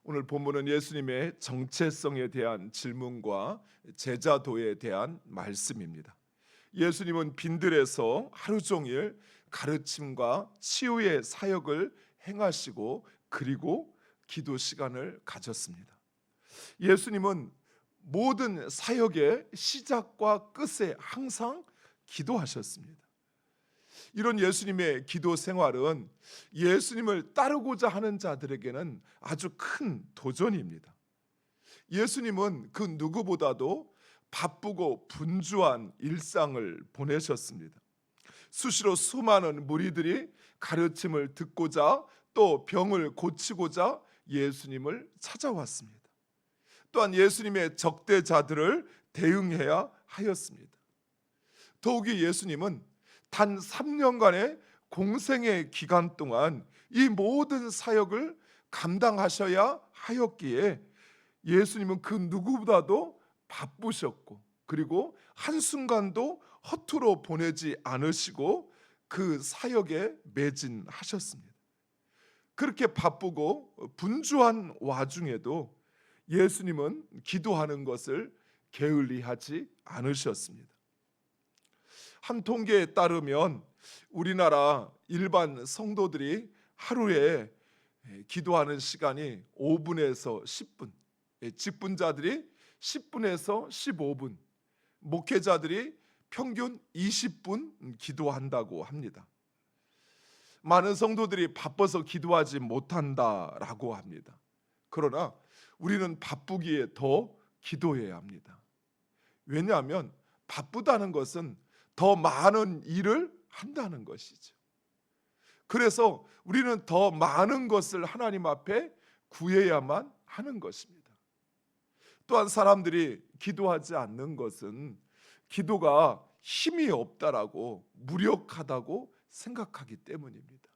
오늘 본문은 예수님의 정체성에 대한 질문과 제자도에 대한 말씀입니다. 예수님은 빈들에서 하루 종일 가르침과 치유의 사역을 행하시고 그리고 기도 시간을 가졌습니다. 예수님은 모든 사역의 시작과 끝에 항상 기도하셨습니다. 이런 예수님의 기도 생활은 예수님을 따르고자 하는 자들에게는 아주 큰 도전입니다. 예수님은 그 누구보다도 바쁘고 분주한 일상을 보내셨습니다. 수시로 수많은 무리들이 가르침을 듣고자 또 병을 고치고자 예수님을 찾아왔습니다. 또한 예수님의 적대자들을 대응해야 하였습니다. 더욱이 예수님은 단 3년간의 공생의 기간 동안 이 모든 사역을 감당하셔야 하였기에 예수님은 그 누구보다도 바쁘셨고 그리고 한순간도 허투루 보내지 않으시고 그 사역에 매진하셨습니다. 그렇게 바쁘고 분주한 와중에도 예수님은 기도하는 것을 게을리하지 않으셨습니다. 한 통계에 따르면 우리나라 일반 성도들이 하루에 기도하는 시간이 5분에서 10분, 직분자들이 10분에서 15분, 목회자들이 평균 20분 기도한다고 합니다. 많은 성도들이 바빠서 기도하지 못한다라고 합니다. 그러나 우리는 바쁘기에 더 기도해야 합니다. 왜냐하면 바쁘다는 것은 더 많은 일을 한다는 것이죠. 그래서 우리는 더 많은 것을 하나님 앞에 구해야만 하는 것입니다. 또한 사람들이 기도하지 않는 것은 기도가 힘이 없다라고 무력하다고 생각하기 때문입니다.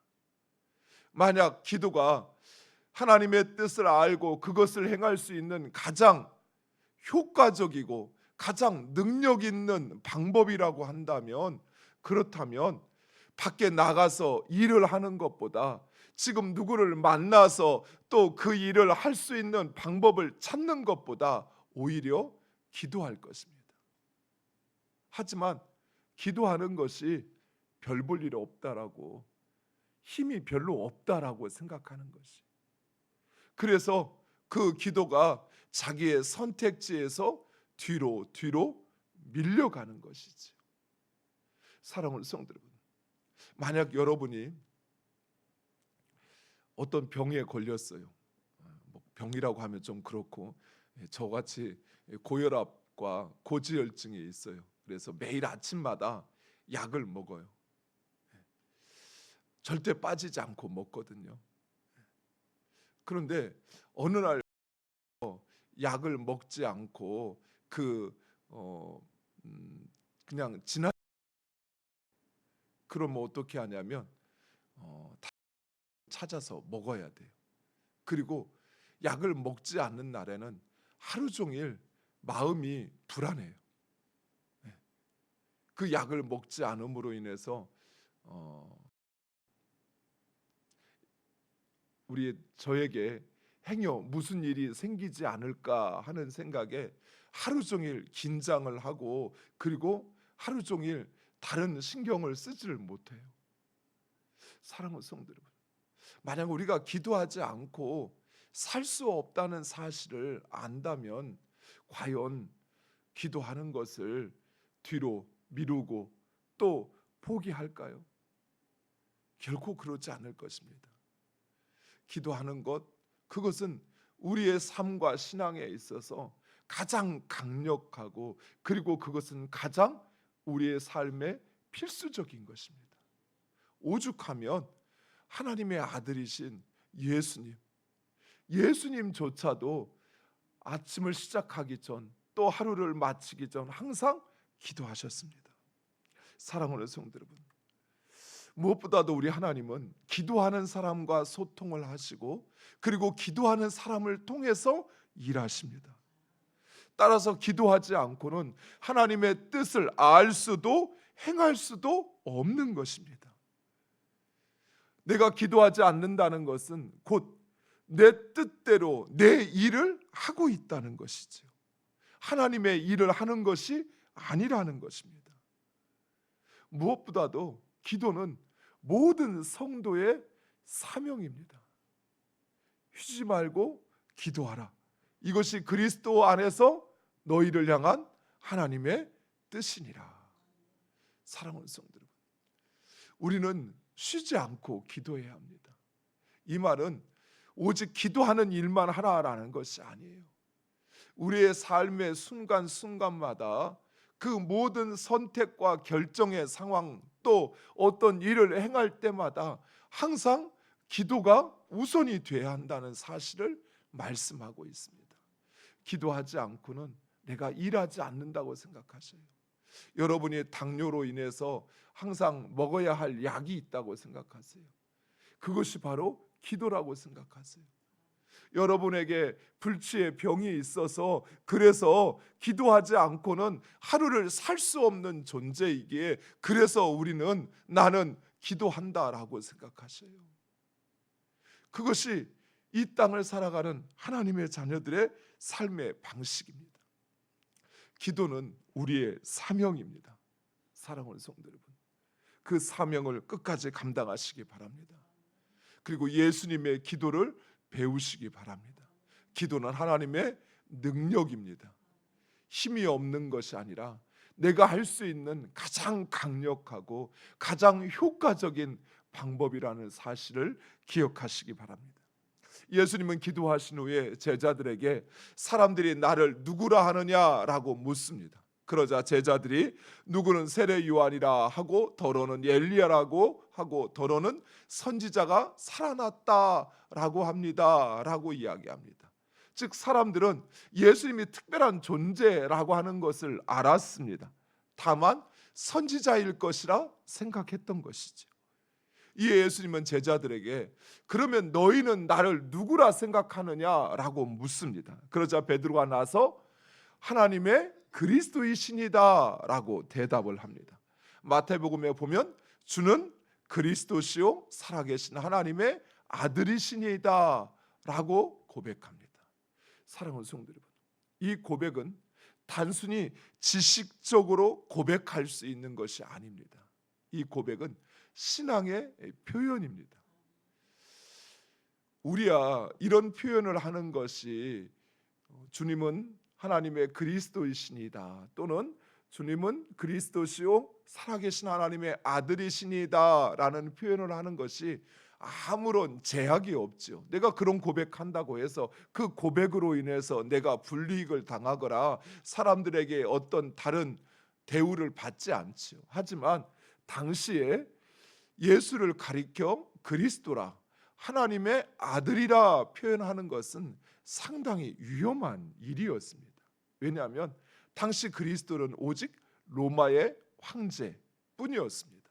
만약 기도가 하나님의 뜻을 알고 그것을 행할 수 있는 가장 효과적이고 가장 능력 있는 방법이라고 한다면, 그렇다면 밖에 나가서 일을 하는 것보다 지금 누구를 만나서 또 그 일을 할 수 있는 방법을 찾는 것보다 오히려 기도할 것입니다. 하지만 기도하는 것이 별 볼 일 없다라고, 힘이 별로 없다라고 생각하는 것이, 그래서 그 기도가 자기의 선택지에서 뒤로 밀려가는 것이죠. 사랑하는 성도 여러분, 만약 여러분이 어떤 병에 걸렸어요. 병이라고 하면 좀 그렇고, 저같이 고혈압과 고지혈증이 있어요. 그래서 매일 아침마다 약을 먹어요. 절대 빠지지 않고 먹거든요. 그런데 어느 날 약을 먹지 않고 그냥 그러면 어떻게 하냐면 찾아서 먹어야 돼요. 그리고 약을 먹지 않는 날에는 하루 종일 마음이 불안해요. 그 약을 먹지 않음으로 인해서 저에게 행여 무슨 일이 생기지 않을까 하는 생각에 하루 종일 긴장을 하고 그리고 하루 종일 다른 신경을 쓰지를 못해요. 사랑하는 성도 여러분, 만약 우리가 기도하지 않고 살 수 없다는 사실을 안다면 과연 기도하는 것을 뒤로 미루고 또 포기할까요? 결코 그렇지 않을 것입니다. 기도하는 것, 그것은 우리의 삶과 신앙에 있어서 가장 강력하고 그리고 그것은 가장 우리의 삶에 필수적인 것입니다. 오죽하면 하나님의 아들이신 예수님조차도 아침을 시작하기 전 또 하루를 마치기 전 항상 기도하셨습니다. 사랑하는 성도 여러분, 무엇보다도 우리 하나님은 기도하는 사람과 소통을 하시고 그리고 기도하는 사람을 통해서 일하십니다. 따라서 기도하지 않고는 하나님의 뜻을 알 수도 행할 수도 없는 것입니다. 내가 기도하지 않는다는 것은 곧 내 뜻대로 내 일을 하고 있다는 것이죠. 하나님의 일을 하는 것이 아니라는 것입니다. 무엇보다도 기도는 모든 성도의 사명입니다. 쉬지 말고 기도하라. 이것이 그리스도 안에서 너희를 향한 하나님의 뜻이니라. 사랑하는 성도 여러분, 우리는 쉬지 않고 기도해야 합니다. 이 말은 오직 기도하는 일만 하라라는 것이 아니에요. 우리의 삶의 순간순간마다 그 모든 선택과 결정의 상황, 또 어떤 일을 행할 때마다 항상 기도가 우선이 돼야 한다는 사실을 말씀하고 있습니다. 기도하지 않고는 내가 일하지 않는다고 생각하셔요. 여러분이 당뇨로 인해서 항상 먹어야 할 약이 있다고 생각하세요. 그것이 바로 기도라고 생각하세요. 여러분에게 불치의 병이 있어서 그래서 기도하지 않고는 하루를 살 수 없는 존재이기에 그래서 우리는 나는 기도한다라고 생각하셔요. 그것이 이 땅을 살아가는 하나님의 자녀들의 삶의 방식입니다. 기도는 우리의 사명입니다. 사랑하는 성도 여러분, 그 사명을 끝까지 감당하시기 바랍니다. 그리고 예수님의 기도를 배우시기 바랍니다. 기도는 하나님의 능력입니다. 힘이 없는 것이 아니라 내가 할 수 있는 가장 강력하고 가장 효과적인 방법이라는 사실을 기억하시기 바랍니다. 예수님은 기도하신 후에 제자들에게 사람들이 나를 누구라 하느냐라고 묻습니다. 그러자 제자들이 누구는 세례 요한이라 하고 더러는 엘리야라고 하고 더러는 선지자가 살아났다라고 합니다라고 이야기합니다. 즉 사람들은 예수님이 특별한 존재라고 하는 것을 알았습니다. 다만 선지자일 것이라 생각했던 것이죠. 이에 예수님은 제자들에게 그러면 너희는 나를 누구라 생각하느냐라고 묻습니다. 그러자 베드로가 나서 하나님의 그리스도이시니다라고 대답을 합니다. 마태복음에 보면 주는 그리스도시요 살아계신 하나님의 아들이시니다라고 고백합니다. 사랑하는 성도 여러분, 이 고백은 단순히 지식적으로 고백할 수 있는 것이 아닙니다. 이 고백은 신앙의 표현입니다. 우리야 이런 표현을 하는 것이 주님은 하나님의 그리스도이시니다 또는 주님은 그리스도시요 살아계신 하나님의 아들이시니다 라는 표현을 하는 것이 아무런 제약이 없죠. 내가 그런 고백한다고 해서 그 고백으로 인해서 내가 불이익을 당하거나 사람들에게 어떤 다른 대우를 받지 않죠. 하지만 당시에 예수를 가리켜 그리스도라 하나님의 아들이라 표현하는 것은 상당히 위험한 일이었습니다. 왜냐하면 당시 그리스도는 오직 로마의 황제뿐이었습니다.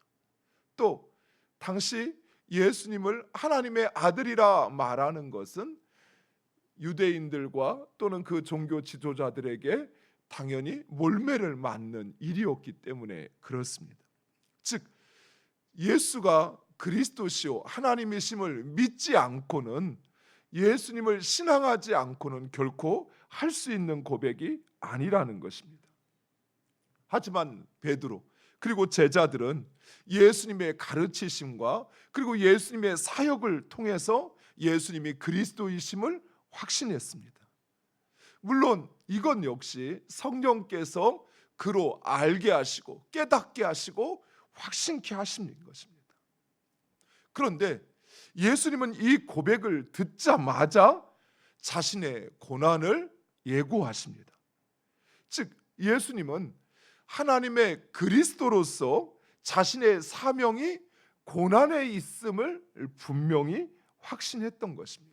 또 당시 예수님을 하나님의 아들이라 말하는 것은 유대인들과 또는 그 종교 지도자들에게 당연히 몰매를 맞는 일이었기 때문에 그렇습니다. 즉 예수가 그리스도시요 하나님이심을 믿지 않고는 예수님을 신앙하지 않고는 결코 할 수 있는 고백이 아니라는 것입니다. 하지만 베드로 그리고 제자들은 예수님의 가르치심과 그리고 예수님의 사역을 통해서 예수님이 그리스도이심을 확신했습니다. 물론 이건 역시 성령께서 그로 알게 하시고 깨닫게 하시고 확신케 하시는 것입니다. 그런데 예수님은 이 고백을 듣자마자 자신의 고난을 예고하십니다. 즉 예수님은 하나님의 그리스도로서 자신의 사명이 고난에 있음을 분명히 확신했던 것입니다.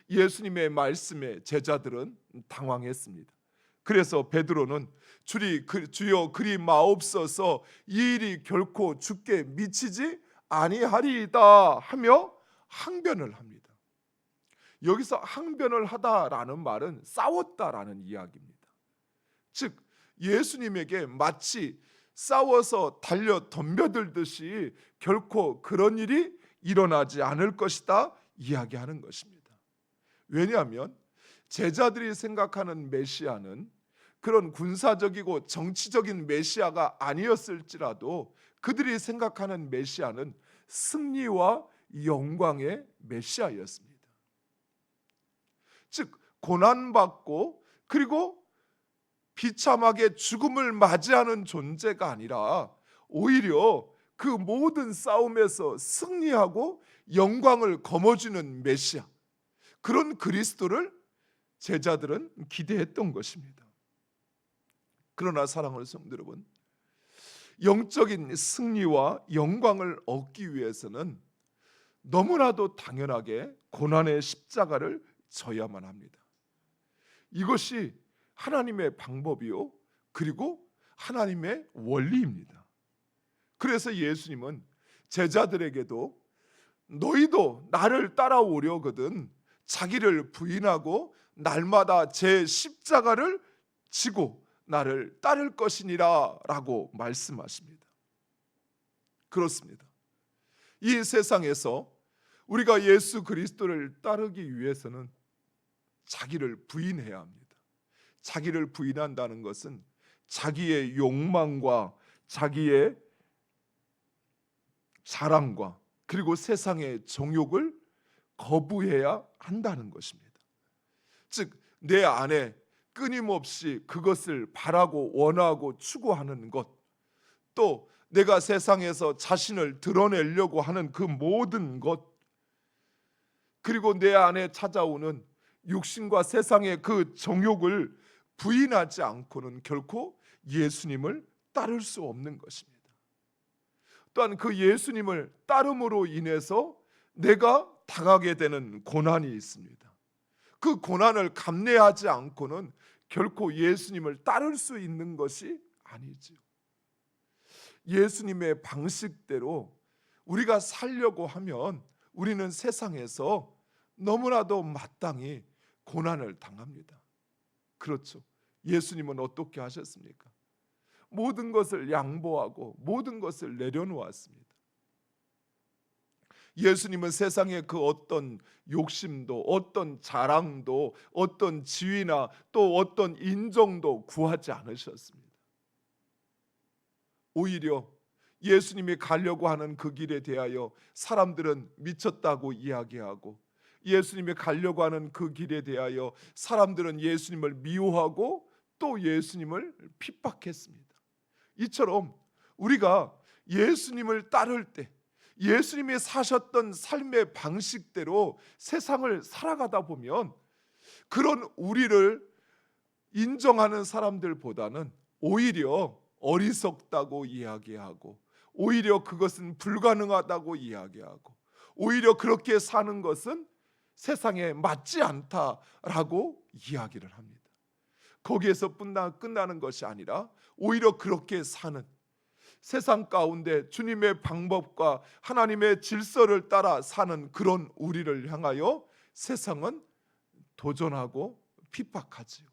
예수님의 말씀에 제자들은 당황했습니다. 그래서 베드로는 주여 그리 마옵소서 이 일이 결코 주께 미치지 아니하리이다 하며 항변을 합니다. 여기서 항변을 하다라는 말은 싸웠다라는 이야기입니다. 즉 예수님에게 마치 싸워서 달려 덤벼들듯이 결코 그런 일이 일어나지 않을 것이다 이야기하는 것입니다. 왜냐하면 제자들이 생각하는 메시아는 그런 군사적이고 정치적인 메시아가 아니었을지라도 그들이 생각하는 메시아는 승리와 영광의 메시아였습니다. 즉 고난받고 그리고 비참하게 죽음을 맞이하는 존재가 아니라 오히려 그 모든 싸움에서 승리하고 영광을 거머쥐는 메시아, 그런 그리스도를 제자들은 기대했던 것입니다. 그러나 사랑하는 성도 여러분, 영적인 승리와 영광을 얻기 위해서는 너무나도 당연하게 고난의 십자가를 져야만 합니다. 이것이 하나님의 방법이요, 그리고 하나님의 원리입니다. 그래서 예수님은 제자들에게도 너희도 나를 따라오려거든 자기를 부인하고 날마다 제 십자가를 지고 나를 따를 것이니라 라고 말씀하십니다. 그렇습니다. 이 세상에서 우리가 예수 그리스도를 따르기 위해서는 자기를 부인해야 합니다. 자기를 부인한다는 것은 자기의 욕망과 자기의 자랑과 그리고 세상의 정욕을 거부해야 한다는 것입니다. 즉 내 안에 끊임없이 그것을 바라고 원하고 추구하는 것, 또 내가 세상에서 자신을 드러내려고 하는 그 모든 것, 그리고 내 안에 찾아오는 육신과 세상의 그 정욕을 부인하지 않고는 결코 예수님을 따를 수 없는 것입니다. 또한 그 예수님을 따름으로 인해서 내가 당하게 되는 고난이 있습니다. 그 고난을 감내하지 않고는 결코 예수님을 따를 수 있는 것이 아니지요. 예수님의 방식대로 우리가 살려고 하면 우리는 세상에서 너무나도 마땅히 고난을 당합니다. 그렇죠. 예수님은 어떻게 하셨습니까? 모든 것을 양보하고 모든 것을 내려놓았습니다. 예수님은 세상의 그 어떤 욕심도, 어떤 자랑도, 어떤 지위나 또 어떤 인정도 구하지 않으셨습니다. 오히려 예수님이 가려고 하는 그 길에 대하여 사람들은 미쳤다고 이야기하고, 예수님이 가려고 하는 그 길에 대하여 사람들은 예수님을 미워하고 또 예수님을 핍박했습니다. 이처럼 우리가 예수님을 따를 때 예수님이 사셨던 삶의 방식대로 세상을 살아가다 보면 그런 우리를 인정하는 사람들보다는 오히려 어리석다고 이야기하고, 오히려 그것은 불가능하다고 이야기하고, 오히려 그렇게 사는 것은 세상에 맞지 않다라고 이야기를 합니다. 거기에서 끝나는 것이 아니라 오히려 그렇게 사는, 세상 가운데 주님의 방법과 하나님의 질서를 따라 사는 그런 우리를 향하여 세상은 도전하고 핍박하지요.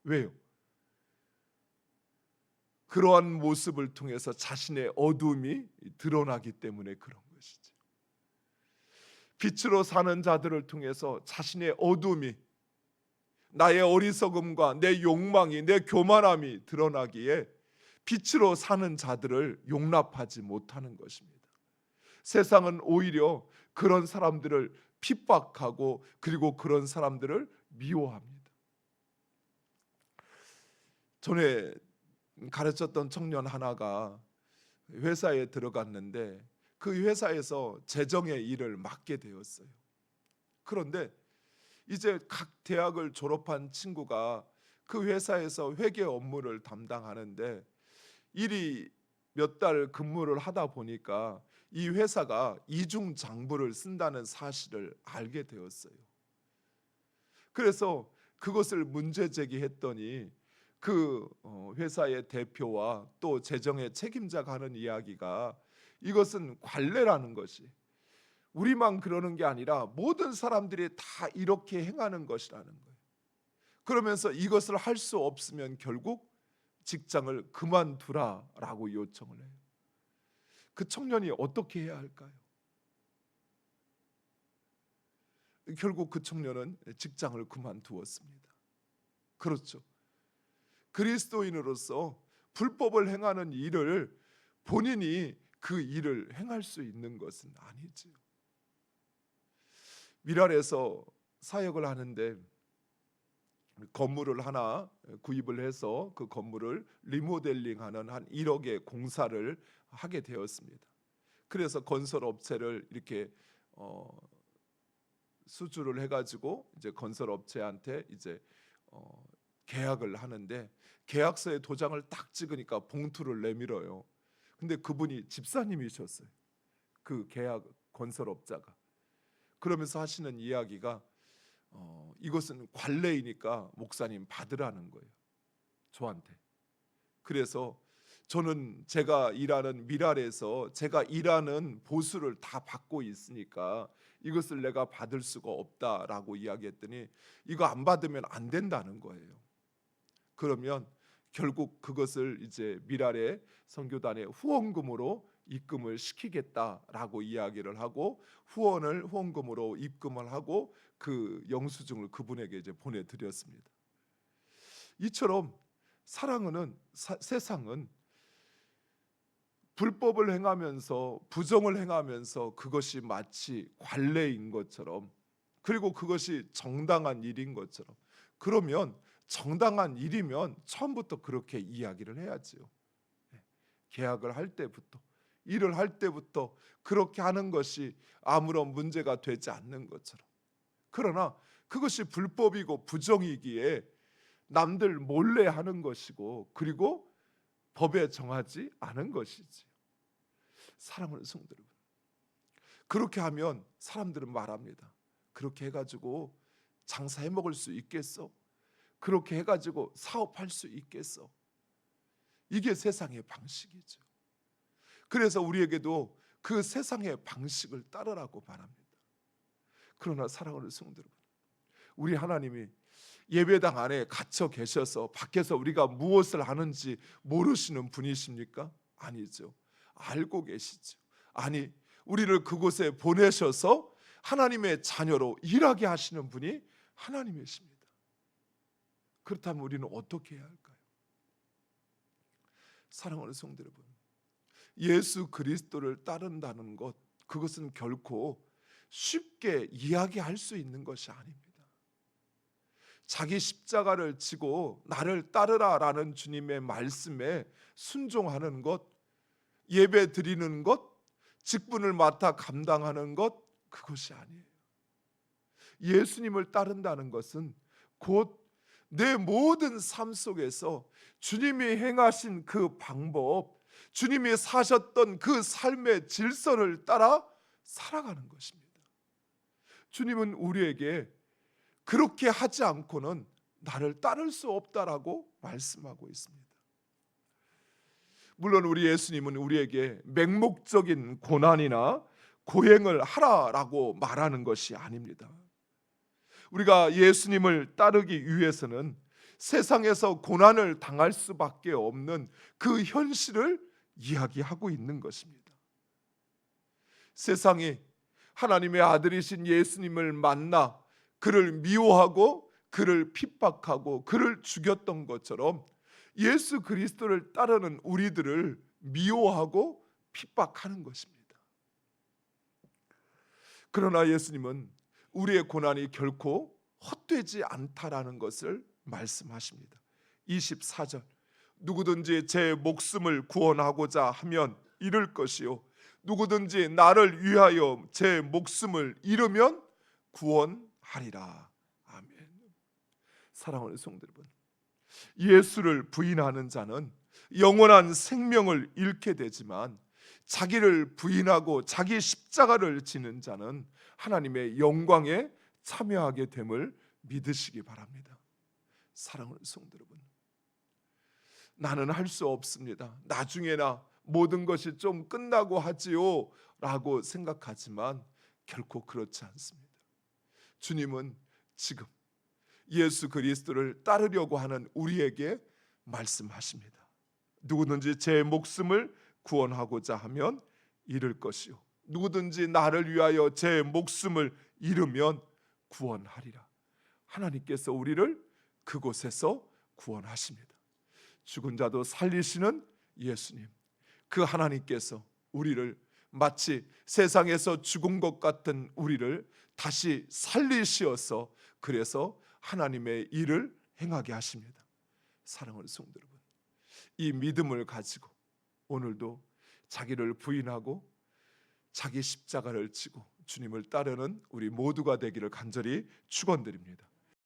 왜요? 그러한 모습을 통해서 자신의 어둠이 드러나기 때문에 그런 것이죠. 빛으로 사는 자들을 통해서 자신의 어둠이, 나의 어리석음과 내 욕망이, 내 교만함이 드러나기에 빛으로 사는 자들을 용납하지 못하는 것입니다. 세상은 오히려 그런 사람들을 핍박하고 그리고 그런 사람들을 미워합니다. 전에 가르쳤던 청년 하나가 회사에 들어갔는데 그 회사에서 재정의 일을 맡게 되었어요. 그런데 이제 각 대학을 졸업한 친구가 그 회사에서 회계 업무를 담당하는데 일이 몇 달 근무를 하다 보니까 이 회사가 이중 장부를 쓴다는 사실을 알게 되었어요. 그래서 그것을 문제 제기했더니 그 회사의 대표와 또 재정의 책임자가 하는 이야기가, 이것은 관례라는 것이 우리만 그러는 게 아니라 모든 사람들이 다 이렇게 행하는 것이라는 거예요. 그러면서 이것을 할 수 없으면 결국 직장을 그만두라라고 요청을 해요. 그 청년이 어떻게 해야 할까요? 결국 그 청년은 직장을 그만두었습니다. 그렇죠. 그리스도인으로서 불법을 행하는 일을 본인이 그 일을 행할 수 있는 것은 아니지요. 미랄에서 사역을 하는데 건물을 하나 구입을 해서 그 건물을 리모델링하는 한 1억의 공사를 하게 되었습니다. 그래서 건설 업체를 이렇게 수주를 해가지고 이제 건설 업체한테 이제 계약을 하는데 계약서에 도장을 딱 찍으니까 봉투를 내밀어요. 근데 그분이 집사님이셨어요. 그 계약 건설업자가. 그러면서 하시는 이야기가 이것은 관례이니까 목사님 받으라는 거예요. 저한테. 그래서 저는 제가 일하는 미랄에서 제가 일하는 보수를 다 받고 있으니까 이것을 내가 받을 수가 없다라고 이야기했더니 이거 안 받으면 안 된다는 거예요. 그러면 결국 그것을 이제 미랄의 선교단의 후원금으로 입금을 시키겠다라고 이야기를 하고 후원금으로 입금을 하고 그 영수증을 그분에게 이제 보내드렸습니다. 이처럼 사랑하는 세상은 불법을 행하면서 부정을 행하면서 그것이 마치 관례인 것처럼, 그리고 그것이 정당한 일인 것처럼, 그러면 정당한 일이면 처음부터 그렇게 이야기를 해야지요. 계약을 할 때부터, 일을 할 때부터 그렇게 하는 것이 아무런 문제가 되지 않는 것처럼. 그러나 그것이 불법이고 부정이기에 남들 몰래 하는 것이고, 그리고 법에 정하지 않은 것이지. 사랑하는 성도 여러분, 그렇게 하면 사람들은 말합니다. 그렇게 해가지고 장사해 먹을 수 있겠어? 그렇게 해가지고 사업할 수 있겠어? 이게 세상의 방식이죠. 그래서 우리에게도 그 세상의 방식을 따르라고 말합니다. 그러나 사랑하는 성도 여러분, 우리 하나님이 예배당 안에 갇혀 계셔서 밖에서 우리가 무엇을 하는지 모르시는 분이십니까? 아니죠. 알고 계시죠. 아니, 우리를 그곳에 보내셔서 하나님의 자녀로 일하게 하시는 분이 하나님이십니다. 그렇다면 우리는 어떻게 해야 할까요? 사랑하는 성도 여러분, 예수 그리스도를 따른다는 것, 그것은 결코 쉽게 이야기할 수 있는 것이 아닙니다. 자기 십자가를 지고 나를 따르라라는 주님의 말씀에 순종하는 것, 예배 드리는 것, 직분을 맡아 감당하는 것, 그것이 아니에요. 예수님을 따른다는 것은 곧 내 모든 삶 속에서 주님이 행하신 그 방법, 주님이 사셨던 그 삶의 질서를 따라 살아가는 것입니다. 주님은 우리에게 그렇게 하지 않고는 나를 따를 수 없다라고 말씀하고 있습니다. 물론 우리 예수님은 우리에게 맹목적인 고난이나 고행을 하라라고 말하는 것이 아닙니다. 우리가 예수님을 따르기 위해서는 세상에서 고난을 당할 수밖에 없는 그 현실을 이야기하고 있는 것입니다. 세상이 하나님의 아들이신 예수님을 만나 그를 미워하고 그를 핍박하고 그를 죽였던 것처럼 예수 그리스도를 따르는 우리들을 미워하고 핍박하는 것입니다. 그러나 예수님은 우리의 고난이 결코 헛되지 않다라는 것을 말씀하십니다. 24절, 누구든지 제 목숨을 구원하고자 하면 잃을 것이요 누구든지 나를 위하여 제 목숨을 잃으면 구원하리라. 아멘. 사랑하는 성도 여러분, 예수를 부인하는 자는 영원한 생명을 잃게 되지만 자기를 부인하고 자기 십자가를 지는 자는 하나님의 영광에 참여하게 됨을 믿으시기 바랍니다. 사랑하는 성도 여러분, 나는 할 수 없습니다. 나중에나 모든 것이 좀 끝나고 하지요 라고 생각하지만 결코 그렇지 않습니다. 주님은 지금 예수 그리스도를 따르려고 하는 우리에게 말씀하십니다. 누구든지 제 목숨을 구원하고자 하면 잃을 것이요 누구든지 나를 위하여 제 목숨을 잃으면 구원하리라. 하나님께서 우리를 그곳에서 구원하십니다. 죽은 자도 살리시는 예수님, 그 하나님께서 우리를 마치 세상에서 죽은 것 같은 우리를 다시 살리시어서 그래서 하나님의 일을 행하게 하십니다. 사랑하는 성도 여러분, 이 믿음을 가지고 오늘도 자기를 부인하고 자기 십자가를 지고 주님을 따르는 우리 모두가 되기를 간절히 축원드립니다.